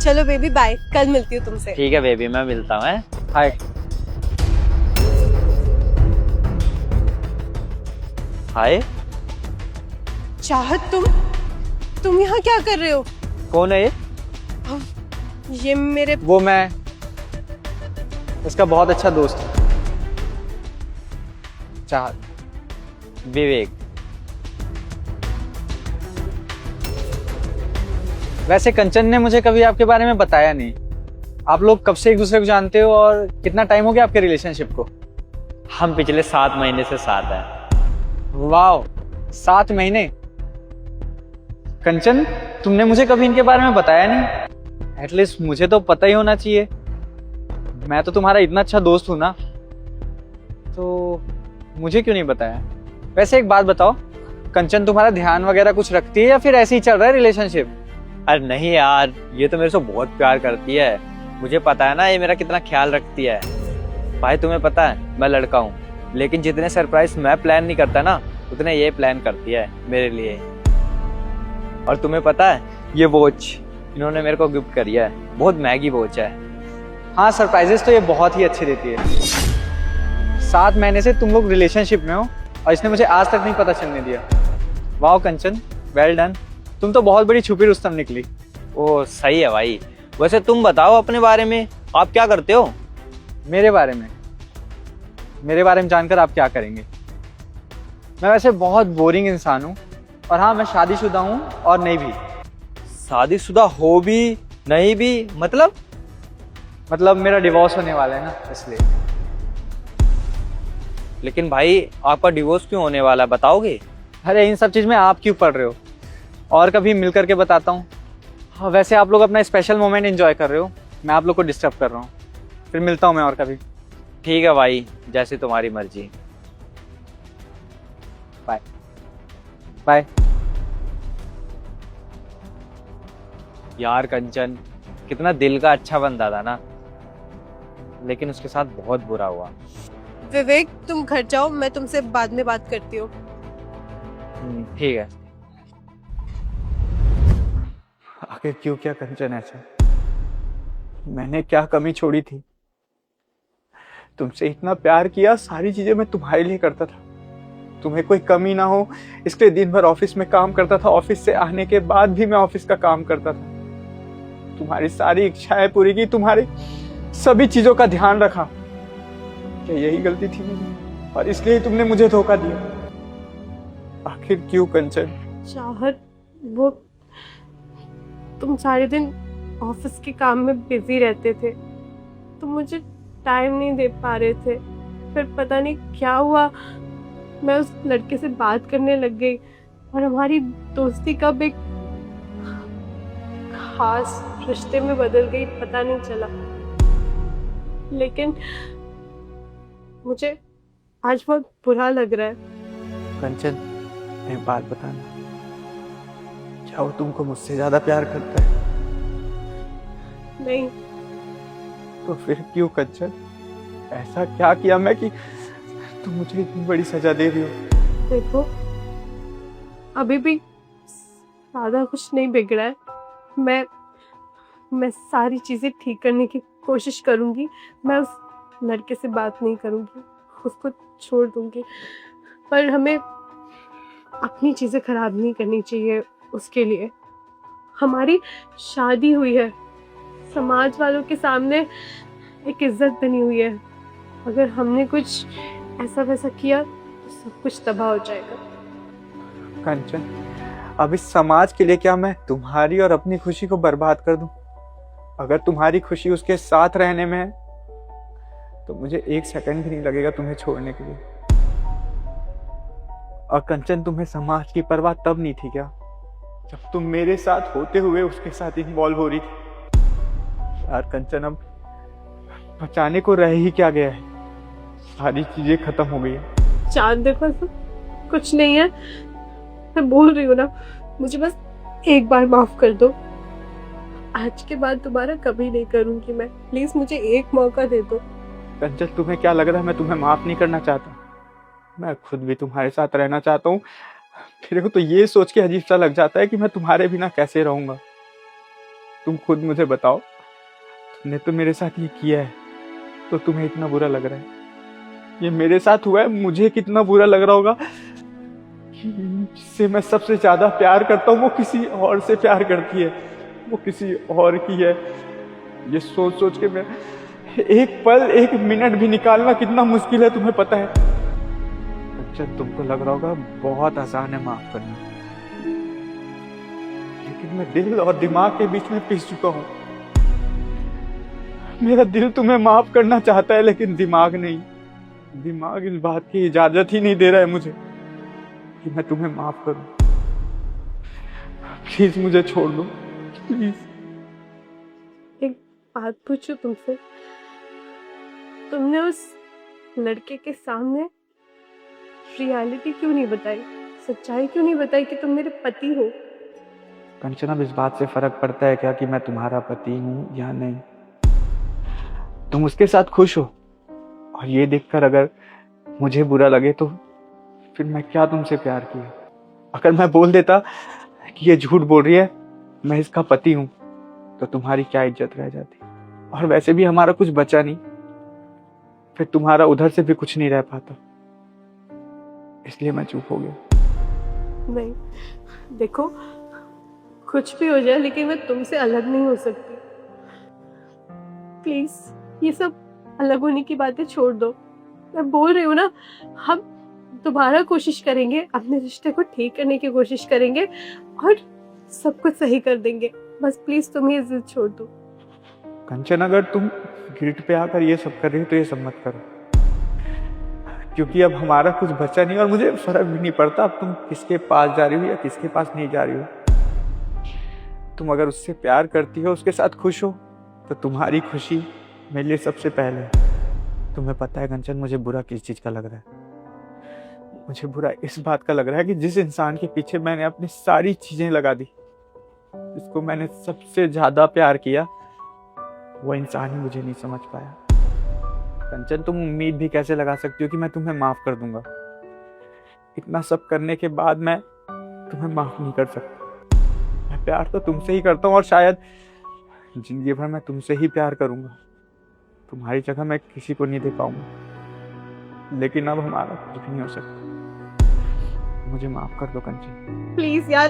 चलो baby bye, कल मिलती हूँ तुमसे। ठीक है बेबी, मैं मिलता हूँ। हाय। हाय। चाहत, तुम यहाँ क्या कर रहे हो? कौन है ये? ये मेरे वो मैं इसका बहुत अच्छा दोस्त हूँ, चाहत। विवेक। वैसे कंचन ने मुझे कभी आपके बारे में बताया नहीं। आप लोग कब से एक दूसरे को जानते हो और कितना टाइम हो गया आपके रिलेशनशिप को? हम पिछले 7 महीने से साथ हैं। वाह, 7 महीने। कंचन, तुमने मुझे कभी इनके बारे में बताया नहीं। एटलीस्ट मुझे तो पता ही होना चाहिए, मैं तो तुम्हारा इतना अच्छा दोस्त हूं ना, तो मुझे क्यों नहीं बताया? वैसे एक बात बताओ, कंचन तुम्हारा ध्यान वगैरह कुछ रखती है या फिर ऐसे ही चल रहा है रिलेशनशिप? अरे नहीं यार, ये तो मेरे से बहुत प्यार करती है। मुझे पता है ना ये मेरा कितना ख्याल रखती है। भाई तुम्हें पता है मैं लड़का हूँ, लेकिन जितने सरप्राइज मैं प्लान नहीं करता ना, उतने ये प्लान करती है मेरे लिए। और तुम्हें पता है ये वॉच इन्होंने मेरे को गिफ्ट करी है, बहुत महंगी वॉच है। हाँ, सरप्राइजेस तो ये बहुत ही अच्छे देती है। 7 महीने से तुम लोग रिलेशनशिप में हो और इसने मुझे आज तक नहीं पता चलने दिया। वाह कंचन, वेल डन। तुम तो बहुत बड़ी छुपी रुस्तम निकली। ओ सही है भाई। वैसे तुम बताओ अपने बारे में, आप क्या करते हो? मेरे बारे में जानकर आप क्या करेंगे? मैं वैसे बहुत बोरिंग इंसान हूँ, और हाँ, मैं शादीशुदा हूँ और नहीं भी। शादीशुदा हो भी नहीं भी मतलब मेरा डिवोर्स होने वाला है ना, इसलिए। लेकिन भाई आपका डिवोर्स क्यों होने वाला, बताओगे? अरे इन सब चीज़ में आप क्यों पढ़ रहे हो? और कभी मिल करके बताता हूँ। हाँ, वैसे आप लोग अपना स्पेशल मोमेंट एंजॉय कर रहे हो, मैं आप लोग को डिस्टर्ब कर रहा हूँ। फिर मिलता हूँ मैं और कभी। ठीक है भाई, जैसे तुम्हारी मर्जी। Bye bye. यार कंचन कितना दिल का अच्छा बंदा था ना, लेकिन उसके साथ बहुत बुरा हुआ। विवेक तुम घर जाओ, मैं तुमसे बाद में बात करती हूँ। ठीक है। आखिर क्यों किया कंचन ऐसा? मैंने क्या कमी छोड़ी थी? तुमसे इतना प्यार किया, सारी चीजें मैं तुम्हारे लिए करता था, तुम्हें कोई कमी ना हो इसलिए दिन भर ऑफिस में काम करता था। ऑफिस से आने के बाद भी मैं ऑफिस का काम करता था, तुम्हारी सारी इच्छाएं पूरी की, तुम्हारी सभी चीजों का ध्यान रखा। क्या यही गलती थी मेरी? और इसलिए तुमने मुझे धोखा दिया। आखिर क्यों कंचन? चाहत, वो तुम सारे दिन ऑफिस के काम में बिजी रहते थे, तुम मुझे टाइम नहीं दे पा रहे थे। फिर पता नहीं क्या हुआ, मैं उस लड़के से बात करने लग गई और हमारी दोस्ती कब एक खास रिश्ते में बदल गई पता नहीं चला। लेकिन मुझे आज बहुत बुरा लग रहा है। कंचन, एक बात बताना, क्या वो तुमको मुझसे ज्यादा प्यार करता है? नहीं। तो फिर क्यों कंचन? ऐसा क्या किया मैं कि तुम मुझे इतनी बड़ी सजा दे रही हो? देखो, अभी भी ज्यादा कुछ नहीं बिगड़ा है। मैं सारी चीजें ठीक करने की कोशिश करूंगी। मैं उस लड़के से बात नहीं करूंगी, उसको छोड़ दूंगी, पर हमें अपनी चीजें खराब नहीं करनी चाहिए। उसके लिए हमारी शादी हुई है, समाज वालों के सामने एक इज्जत बनी हुई है। अगर हमने कुछ ऐसा वैसा किया तो सब कुछ तबाह हो जाएगा। कंचन, अब इस समाज के लिए क्या मैं तुम्हारी और अपनी खुशी को बर्बाद कर दूं? अगर तुम्हारी खुशी उसके साथ रहने में है तो मुझे 1 सेकंड भी नहीं लगेगा तुम्हें छोड़ने के लिए। और कंचन, तुम्हें समाज की परवाह तब नहीं थी क्या जब तुम मेरे साथ होते हुए उसके साथ इन्वॉल्व हो रही थी? यार कंचन, अब बचाने को रह ही क्या गया है? सारी चीजें खत्म हो गई है। चांद देखो, कुछ नहीं है, मैं बोल रही हूँ ना, मुझे बस एक बार माफ कर दो। आज के बाद दोबारा कभी नहीं करूंगी मैं। प्लीज मुझे एक मौका दे दो। कंचन, तुम्हें क्या लग रहा है मैं तुम्हें माफ नहीं करना चाहता? मैं खुद भी तुम्हारे साथ रहना चाहता हूँ। मेरे को तो ये सोच के अजीब सा लग जाता है कि मैं तुम्हारे बिना कैसे रहूंगा। तुम खुद मुझे बताओ, तुमने तो मेरे साथ ये किया है तो तुम्हें इतना बुरा लग रहा है? ये मेरे साथ हुआ है, मुझे कितना बुरा लग रहा होगा कि जिससे मैं सबसे ज्यादा प्यार करता हूँ वो किसी और से प्यार करती है, वो किसी और की है। ये सोच सोच के मैं एक पल, एक मिनट भी निकालना कितना मुश्किल है, तुम्हें पता है? अच्छा, तुमको लग रहा होगा बहुत आसान है माफ करना, लेकिन मैं दिल और दिमाग के बीच में पिस चुका हूं। मेरा दिल तुम्हें माफ करना चाहता है लेकिन दिमाग नहीं। दिमाग इस बात की इजाजत ही नहीं दे रहा है मुझे कि मैं तुम्हें माफ करूं। प्लीज मुझे छोड़ दो, प्लीज। एक बात पूछूं तुमसे, तुमने उस लड़के के सामने रियलिटी क्यों नहीं बताई, सच्चाई क्यों नहीं बताई कि तुम मेरे पति हो? कंचना, अब इस बात से फर्क पड़ता है क्या कि मैं तुम्हारा पति हूं या नहीं? तुम उसके साथ खुश हो, और ये देखकर अगर मुझे बुरा लगे तो फिर मैं क्या तुमसे प्यार किया? अगर मैं बोल देता कि ये झूठ बोल रही है, मैं इसका पति हूं, तो तुम्हारी क्या इज्जत रह जाती? और वैसे भी हमारा कुछ बचा नहीं, फिर तुम्हारा उधर से भी कुछ नहीं रह पाता, इसलिए मैं चुप हो गया। नहीं, देखो, कुछ भी हो जाए लेकिन मैं तुमसे अलग नहीं हो सकती। प्लीज ये सब अलग होने की बातें छोड़ दो। मैं बोल रही हूँ ना, हम दोबारा कोशिश करेंगे, अपने रिश्ते को ठीक करने की कोशिश करेंगे और सब कुछ सही कर देंगे। बस प्लीज तुम ये जिद छोड़ दो। कंचन, अगर तुम गिल्ट पे आकर ये सब कर रही हो तो ये सब मत करो, क्योंकि अब हमारा कुछ बचा नहीं और मुझे फर्क भी नहीं पड़ता अब तुम किसके पास जा रही हो या किसके पास नहीं जा रही हो। तुम अगर उससे प्यार करती हो, उसके साथ खुश हो, तो तुम्हारी खुशी मेरे लिए सबसे पहले है। तुम्हें पता है कंचन, मुझे बुरा किस चीज का लग रहा है? मुझे बुरा इस बात का लग रहा है कि जिस इंसान के पीछे मैंने अपनी सारी चीजें लगा दी, जिसको मैंने सबसे ज्यादा प्यार किया, वो इंसान ही मुझे नहीं समझ पाया। कंचन, तुम उम्मीद भी कैसे लगा सकती हो कि मैं तुम्हें माफ कर दूंगा? इतना सब करने के बाद मैं तुम्हें माफ नहीं कर सकता। मैं प्यार तो तुमसे ही करता हूँ और शायद जिंदगी भर मैं तुमसे ही प्यार करूंगा। तुम्हारी जगह मैं किसी को नहीं दे पाऊंगा, लेकिन अब हमारा कुछ भी नहीं हो सकता। मुझे माफ कर दो कंचन। प्लीज यार,